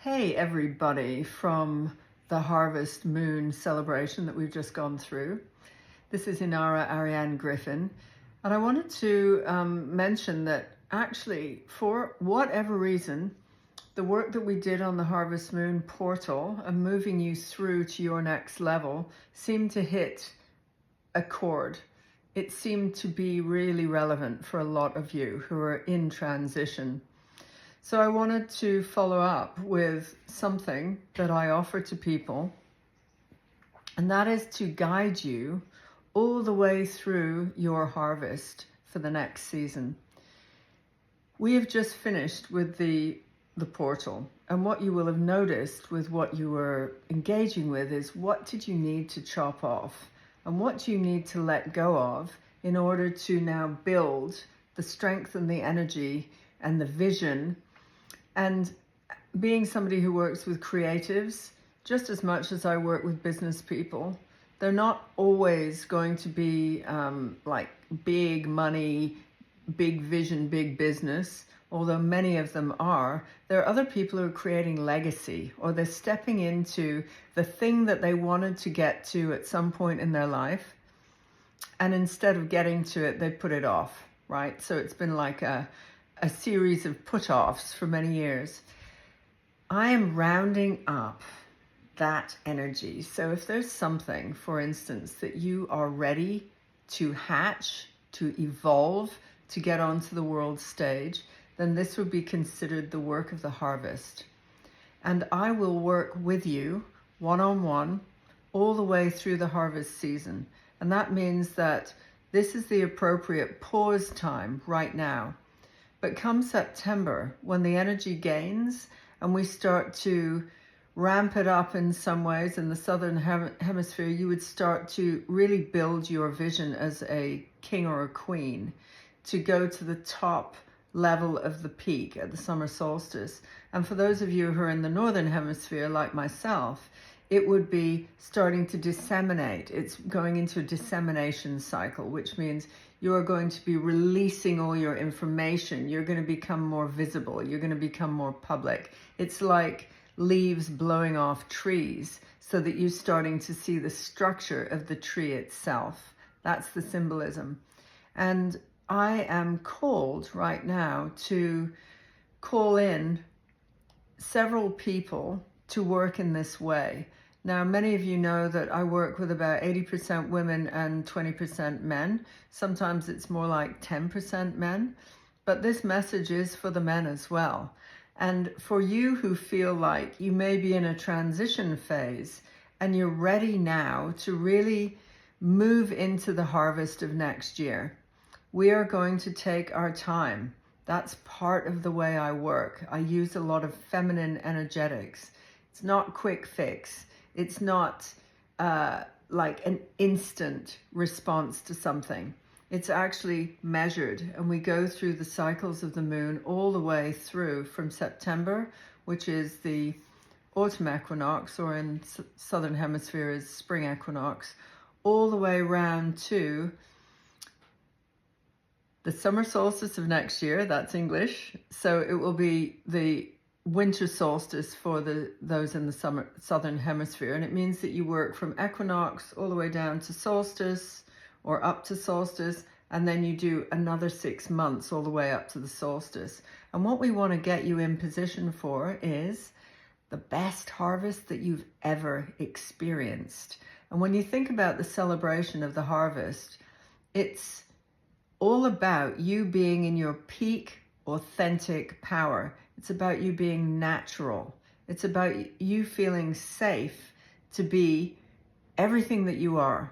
Hey everybody from the Harvest Moon celebration that we've just gone through. This is Inara Ariane Griffin, and I wanted to mention that actually, for whatever reason, the work that we did on the Harvest Moon portal and moving you through to your next level seemed to hit a chord. It seemed to be really relevant for a lot of you who are in transition. So I wanted to follow up with something that I offer to people, and that is to guide you all the way through your harvest for the next season. We have just finished with the portal, and what you will have noticed with what you were engaging with is what did you need to chop off and what do you need to let go of in order to now build the strength and the energy and the vision. And being somebody who works with creatives, just as much as I work with business people, they're not always going to be like big money, big vision, big business, although many of them are. There are other people who are creating legacy, or they're stepping into the thing that they wanted to get to at some point in their life. And instead of getting to it, they put it off, right? So it's been like a series of put-offs for many years. I am rounding up that energy. So if there's something, for instance, that you are ready to hatch, to evolve, to get onto the world stage, then this would be considered the work of the harvest. And I will work with you one-on-one all the way through the harvest season. And that means that this is the appropriate pause time right now. But come September, when the energy gains and we start to ramp it up in some ways in the Southern Hemisphere, you would start to really build your vision as a king or a queen to go to the top level of the peak at the summer solstice. And for those of you who are in the Northern Hemisphere, like myself, it would be starting to disseminate. It's going into a dissemination cycle, which means you are going to be releasing all your information. You're going to become more visible. You're going to become more public. It's like leaves blowing off trees so that you're starting to see the structure of the tree itself. That's the symbolism. And I am called right now to call in several people to work in this way. Now, many of you know that I work with about 80% women and 20% men. Sometimes it's more like 10% men, but this message is for the men as well. And for you who feel like you may be in a transition phase and you're ready now to really move into the harvest of next year, we are going to take our time. That's part of the way I work. I use a lot of feminine energetics. It's not quick fix. It's not like an instant response to something. It's actually measured, and we go through the cycles of the moon all the way through from September, which is the autumn equinox, or in Southern Hemisphere is spring equinox, all the way around to the summer solstice of next year. That's English. So it will be the winter solstice for those in the Southern Hemisphere. And it means that you work from equinox all the way down to solstice or up to solstice. And then you do another 6 months all the way up to the solstice. And what we want to get you in position for is the best harvest that you've ever experienced. And when you think about the celebration of the harvest, it's all about you being in your peak authentic power. It's about you being natural. It's about you feeling safe to be everything that you are.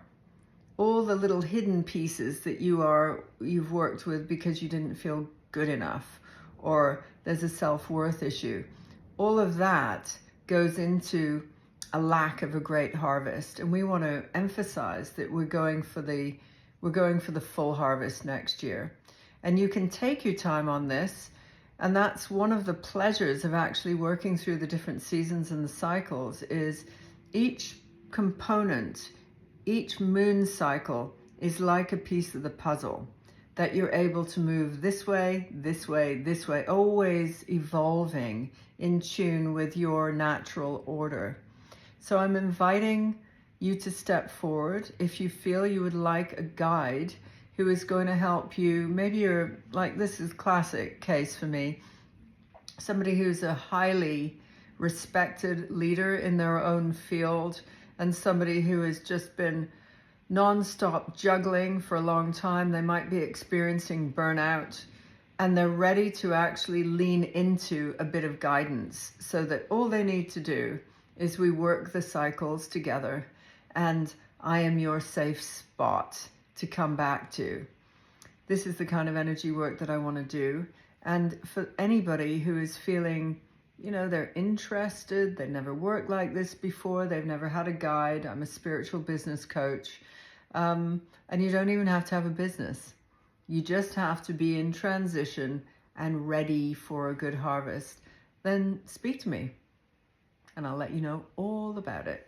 All the little hidden pieces that you've worked with because you didn't feel good enough, or there's a self-worth issue. All of that goes into a lack of a great harvest. And we want to emphasize that we're going for the full harvest next year. And you can take your time on this. And that's one of the pleasures of actually working through the different seasons and the cycles, is each component, each moon cycle is like a piece of the puzzle. that you're able to move this way, this way, this way, always evolving in tune with your natural order. So I'm inviting you to step forward if you feel you would like a guide who is going to help you. Maybe you're like, this is classic case for me, somebody who's a highly respected leader in their own field and somebody who has just been non-stop juggling for a long time. They might be experiencing burnout and they're ready to actually lean into a bit of guidance so that all they need to do is we work the cycles together and I am your safe spot to come back to. This is the kind of energy work that I want to do. And for anybody who is feeling, they're interested, they've never worked like this before, they've never had a guide. I'm a spiritual business coach. And you don't even have to have a business. You just have to be in transition and ready for a good harvest. Then speak to me and I'll let you know all about it.